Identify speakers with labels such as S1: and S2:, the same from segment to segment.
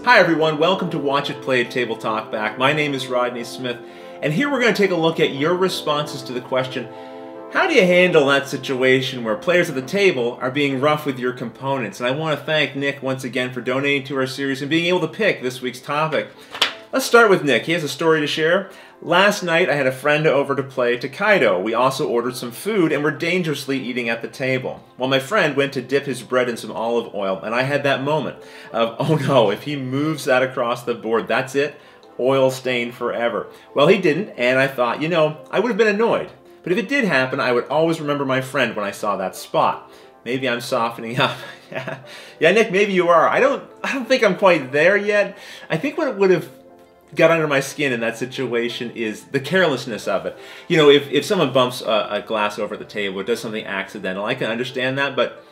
S1: Hi everyone, welcome to Watch It Play Table Talk Back. My name is Rodney Smith, and here we're going to take a look at your responses to the question, how do you handle that situation where players at the table are being rough with your components? And I want to thank Nick once again for donating to our series and being able to pick this week's topic. Let's start with Nick. He has a story to share. Last night I had a friend over to play Takedo. We also ordered some food and were dangerously eating at the table. Well, my friend went to dip his bread in some olive oil, and I had that moment of, oh no, if he moves that across the board, that's it, oil stain forever. Well, he didn't, and I thought, you know, I would have been annoyed. But if it did happen, I would always remember my friend when I saw that spot. Maybe I'm softening up. Yeah, Nick, maybe you are. I don't think I'm quite there yet. I think what it would have got under my skin in that situation is the carelessness of it. You know, if someone bumps a glass over the table or does something accidental, I can understand that, but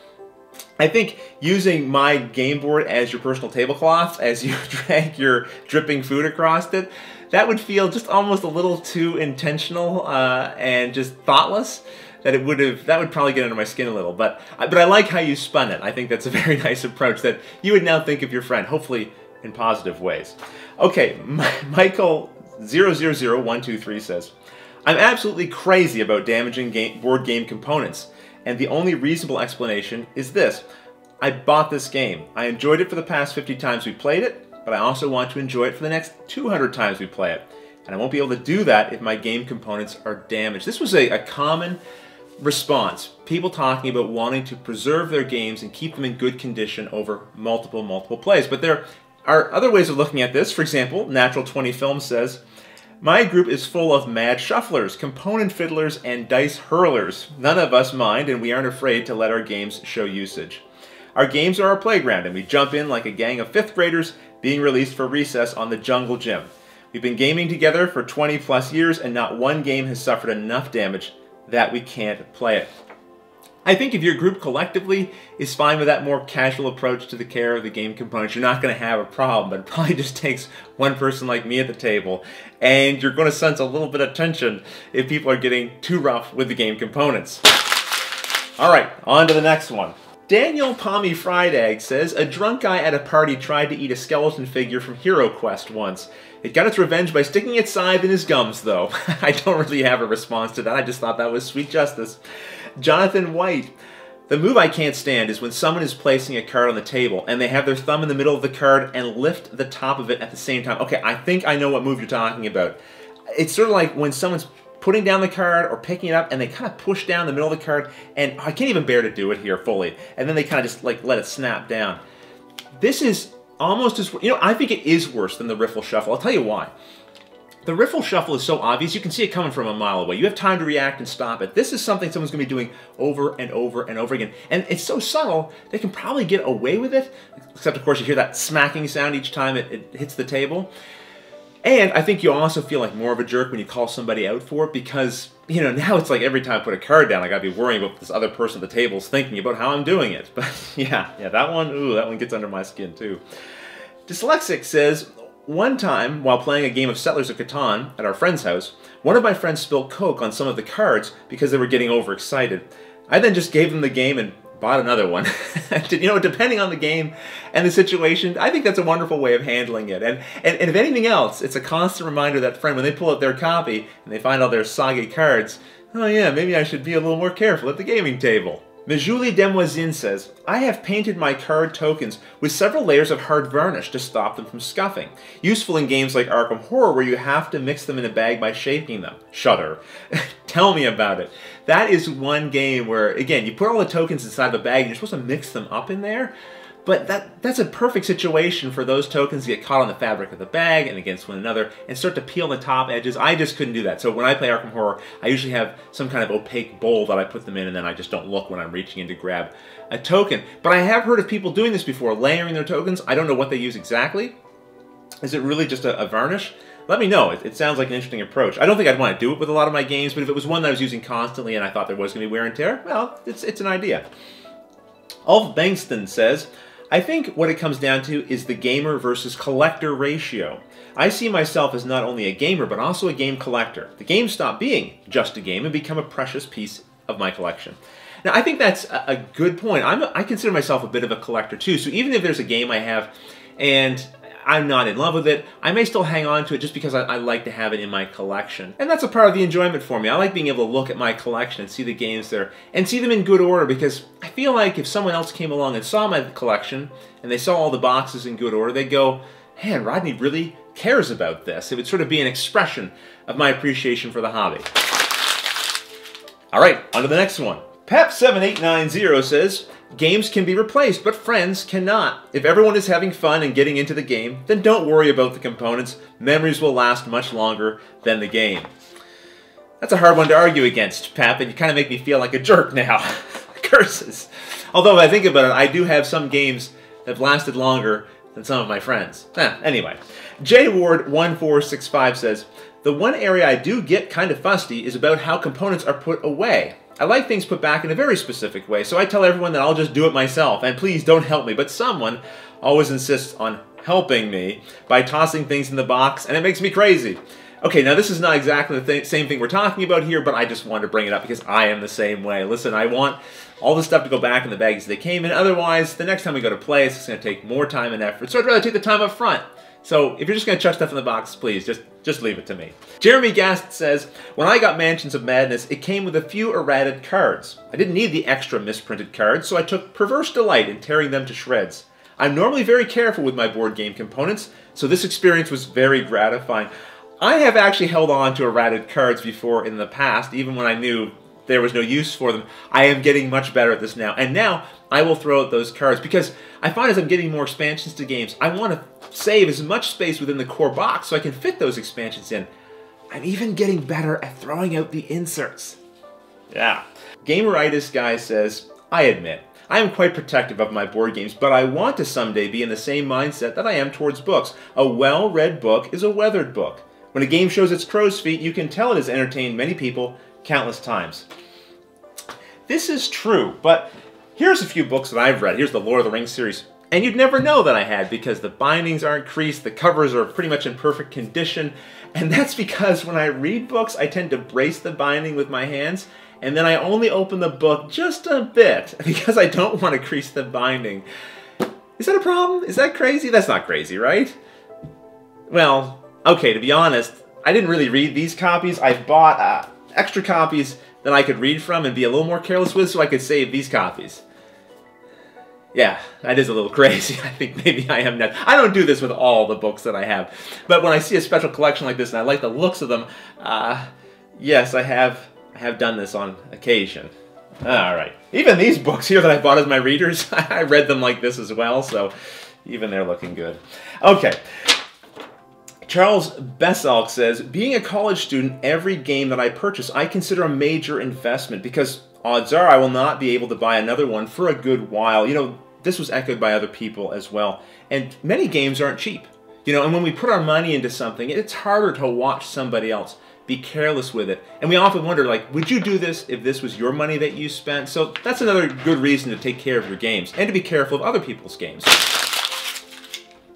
S1: I think using my game board as your personal tablecloth as you drag your dripping food across it, that would feel just almost a little too intentional and just thoughtless. That would probably get under my skin a little, but I like how you spun it. I think that's a very nice approach that you would now think of your friend, hopefully in positive ways. Okay, Michael 000123 says, I'm absolutely crazy about damaging board game components, and the only reasonable explanation is this. I bought this game. I enjoyed it for the past 50 times we played it, but I also want to enjoy it for the next 200 times we play it. And I won't be able to do that if my game components are damaged. This was a common response. People talking about wanting to preserve their games and keep them in good condition over multiple plays. But there are other ways of looking at this. For example, Natural 20 Film says, my group is full of mad shufflers, component fiddlers, and dice hurlers. None of us mind, and we aren't afraid to let our games show usage. Our games are our playground, and we jump in like a gang of 5th graders being released for recess on the jungle gym. We've been gaming together for 20 plus years, and not one game has suffered enough damage that we can't play it. I think if your group collectively is fine with that more casual approach to the care of the game components, you're not going to have a problem, but it probably just takes one person like me at the table, and you're going to sense a little bit of tension if people are getting too rough with the game components. Alright, on to the next one. Daniel Palmy Fried Egg says, a drunk guy at a party tried to eat a skeleton figure from Hero Quest once. It got its revenge by sticking its scythe in his gums, though. I don't really have a response to that. I just thought that was sweet justice. Jonathan White. The move I can't stand is when someone is placing a card on the table and they have their thumb in the middle of the card and lift the top of it at the same time. Okay, I think I know what move you're talking about. It's sort of like when someone's putting down the card or picking it up and they kind of push down the middle of the card, and I can't even bear to do it here fully, and then they kind of just like let it snap down. This is almost as, you know, I think it is worse than the riffle shuffle. I'll tell you why. The riffle shuffle is so obvious, you can see it coming from a mile away. You have time to react and stop it. This is something someone's going to be doing over and over and over again. And it's so subtle, they can probably get away with it, except of course you hear that smacking sound each time it hits the table. And I think you also feel like more of a jerk when you call somebody out for it, because, you know, now it's like every time I put a card down, I gotta be worrying about this other person at the table is thinking about how I'm doing it. But yeah, that one gets under my skin too. Dyslexic says, one time, while playing a game of Settlers of Catan at our friend's house, one of my friends spilled Coke on some of the cards because they were getting overexcited. I then just gave them the game and bought another one. You know, depending on the game and the situation, I think that's a wonderful way of handling it. And if anything else, it's a constant reminder that friend, when they pull out their copy and they find all their soggy cards, oh yeah, maybe I should be a little more careful at the gaming table. Majuli Demoisine says, I have painted my card tokens with several layers of hard varnish to stop them from scuffing. Useful in games like Arkham Horror where you have to mix them in a bag by shaking them. Shudder. Tell me about it. That is one game where, again, you put all the tokens inside the bag and you're supposed to mix them up in there. But that's a perfect situation for those tokens to get caught on the fabric of the bag and against one another and start to peel the top edges. I just couldn't do that. So when I play Arkham Horror, I usually have some kind of opaque bowl that I put them in, and then I just don't look when I'm reaching in to grab a token. But I have heard of people doing this before, layering their tokens. I don't know what they use exactly. Is it really just a varnish? Let me know. It sounds like an interesting approach. I don't think I'd want to do it with a lot of my games, but if it was one that I was using constantly and I thought there was going to be wear and tear, well, it's an idea. Ulf Bangston says, I think what it comes down to is the gamer versus collector ratio. I see myself as not only a gamer, but also a game collector. The game stopped being just a game and become a precious piece of my collection. Now, I think that's a good point. I consider myself a bit of a collector too, so even if there's a game I have and I'm not in love with it, I may still hang on to it just because I like to have it in my collection. And that's a part of the enjoyment for me. I like being able to look at my collection and see the games there, and see them in good order, because I feel like if someone else came along and saw my collection, and they saw all the boxes in good order, they'd go, man, Rodney really cares about this. It would sort of be an expression of my appreciation for the hobby. All right, on to the next one. Pep7890 says, games can be replaced, but friends cannot. If everyone is having fun and getting into the game, then don't worry about the components. Memories will last much longer than the game. That's a hard one to argue against, Pep, and you kind of make me feel like a jerk now. Curses. Although, if I think about it, I do have some games that have lasted longer than some of my friends. Anyway, JWard1465 says, the one area I do get kind of fusty is about how components are put away. I like things put back in a very specific way, so I tell everyone that I'll just do it myself, and please don't help me, but someone always insists on helping me by tossing things in the box, and it makes me crazy. Okay, now this is not exactly the same thing we're talking about here, but I just wanted to bring it up because I am the same way. Listen, I want all the stuff to go back in the baggies they came in, otherwise, the next time we go to play, it's going to take more time and effort, so I'd rather take the time up front. So if you're just going to chuck stuff in the box, please, just leave it to me. Jeremy Gast says, when I got Mansions of Madness, it came with a few errated cards. I didn't need the extra misprinted cards, so I took perverse delight in tearing them to shreds. I'm normally very careful with my board game components, so this experience was very gratifying. I have actually held on to errated cards before in the past, even when I knew there was no use for them. I am getting much better at this now, and now I will throw out those cards because I find as I'm getting more expansions to games, I want to save as much space within the core box so I can fit those expansions in. I'm even getting better at throwing out the inserts. Yeah. Gameritis Guy says, I admit, I am quite protective of my board games, but I want to someday be in the same mindset that I am towards books. A well-read book is a weathered book. When a game shows its crow's feet, you can tell it has entertained many people countless times. This is true, but here's a few books that I've read. Here's the Lord of the Rings series. And you'd never know that I had because the bindings aren't creased, the covers are pretty much in perfect condition, and that's because when I read books, I tend to brace the binding with my hands, and then I only open the book just a bit because I don't want to crease the binding. Is that a problem? Is that crazy? That's not crazy, right? Well, okay, to be honest, I didn't really read these copies. I bought extra copies that I could read from and be a little more careless with so I could save these copies. Yeah, that is a little crazy. I think maybe I am nuts. I don't do this with all the books that I have. But when I see a special collection like this and I like the looks of them, yes, I have done this on occasion. Alright. Even these books here that I bought as my readers, I read them like this as well, so even they're looking good. Okay. Charles Bessalk says, being a college student, every game that I purchase I consider a major investment because odds are I will not be able to buy another one for a good while. You know, this was echoed by other people as well. And many games aren't cheap. You know, and when we put our money into something, it's harder to watch somebody else be careless with it. And we often wonder, like, would you do this if this was your money that you spent? So that's another good reason to take care of your games and to be careful of other people's games.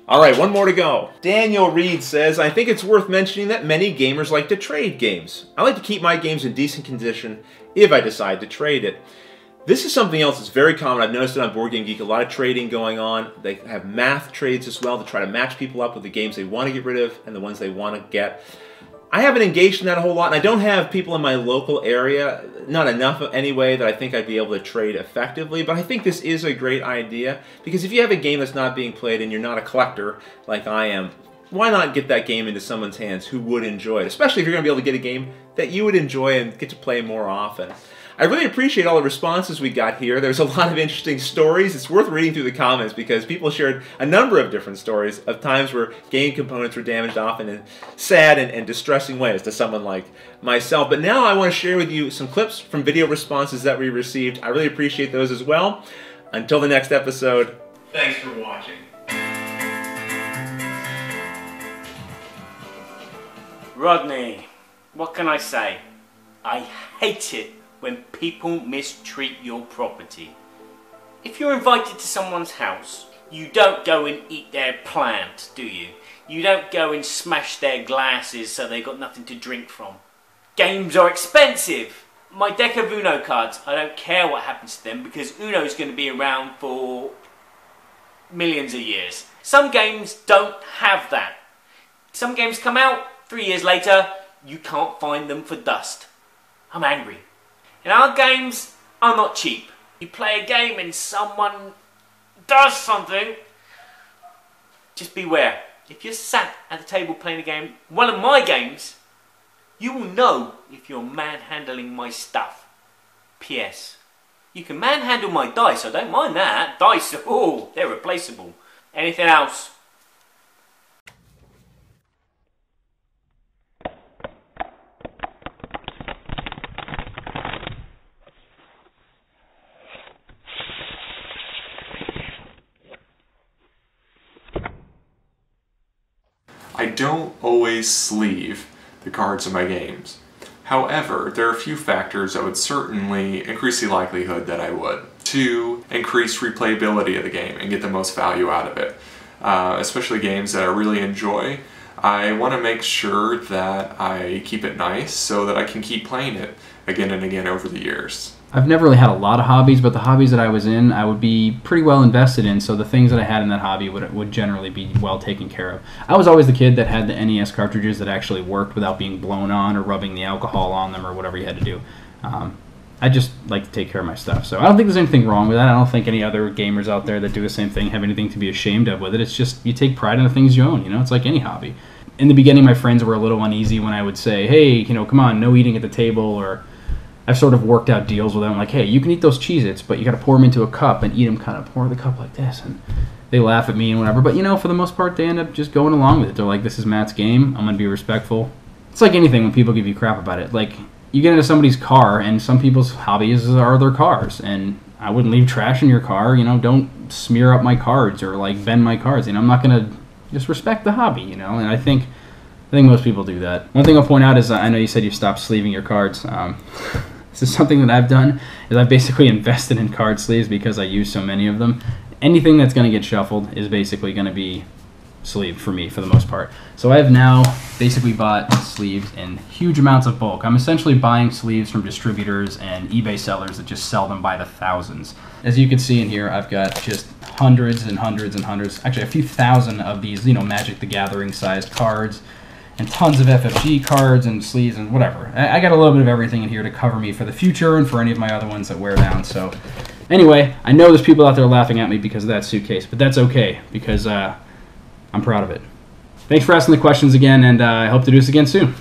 S1: Alright, one more to go. Daniel Reed says, I think it's worth mentioning that many gamers like to trade games. I like to keep my games in decent condition if I decide to trade it. This is something else that's very common. I've noticed it on Board Game Geek, a lot of trading going on. They have math trades as well to try to match people up with the games they want to get rid of and the ones they want to get. I haven't engaged in that a whole lot, and I don't have people in my local area, not enough anyway, that I think I'd be able to trade effectively, but I think this is a great idea, because if you have a game that's not being played and you're not a collector like I am, why not get that game into someone's hands who would enjoy it, especially if you're going to be able to get a game that you would enjoy and get to play more often. I really appreciate all the responses we got here. There's a lot of interesting stories. It's worth reading through the comments because people shared a number of different stories of times where game components were damaged often in sad and distressing ways to someone like myself. But now I want to share with you some clips from video responses that we received. I really appreciate those as well. Until the next episode, thanks for watching.
S2: Rodney, what can I say? I hate it when people mistreat your property. If you're invited to someone's house, you don't go and eat their plant, do you? You don't go and smash their glasses so they've got nothing to drink from. Games are expensive. My deck of Uno cards, I don't care what happens to them because Uno's going to be around for millions of years. Some games don't have that. Some games come out, 3 years later, you can't find them for dust. I'm angry. In our games, are not cheap. You play a game and someone does something, just beware. If you're sat at the table playing a game, one of my games, you will know if you're manhandling my stuff. P.S. You can manhandle my dice, I don't mind that. Dice, oh, they're replaceable. Anything else?
S3: I don't always sleeve the cards in my games. However, there are a few factors that would certainly increase the likelihood that I would. To increase replayability of the game and get the most value out of it. Especially games that I really enjoy. I want to make sure that I keep it nice so that I can keep playing it again and again over the years.
S4: I've never really had a lot of hobbies, but the hobbies that I was in, I would be pretty well invested in, so the things that I had in that hobby would generally be well taken care of. I was always the kid that had the NES cartridges that actually worked without being blown on or rubbing the alcohol on them or whatever you had to do. I just like to take care of my stuff, so I don't think there's anything wrong with that. I don't think any other gamers out there that do the same thing have anything to be ashamed of with it. It's just you take pride in the things you own, you know? It's like any hobby. In the beginning, my friends were a little uneasy when I would say, hey, you know, come on, no eating at the table, or I've sort of worked out deals with them, like, hey, you can eat those Cheez-Its, but you got to pour them into a cup and eat them kind of, pour the cup like this, and they laugh at me and whatever, but, you know, for the most part, they end up just going along with it. They're like, this is Matt's game, I'm going to be respectful. It's like anything when people give you crap about it. Like, you get into somebody's car, and some people's hobbies are their cars, and I wouldn't leave trash in your car, you know, don't smear up my cards or, like, bend my cards, you know, I'm not going to just respect the hobby, you know, and I think most people do that. One thing I'll point out is, I know you said you stopped sleeving your cards. This is something that I've done, is I've basically invested in card sleeves because I use so many of them. Anything that's going to get shuffled is basically going to be sleeved for me for the most part. So I have now basically bought sleeves in huge amounts of bulk. I'm essentially buying sleeves from distributors and eBay sellers that just sell them by the thousands. As you can see in here, I've got just hundreds and hundreds and hundreds, actually a few thousand of these, you know, Magic the Gathering sized cards, and tons of FFG cards and sleeves and whatever. I got a little bit of everything in here to cover me for the future and for any of my other ones that wear down. So anyway, I know there's people out there laughing at me because of that suitcase, but that's okay because I'm proud of it. Thanks for asking the questions again, and I hope to do this again soon.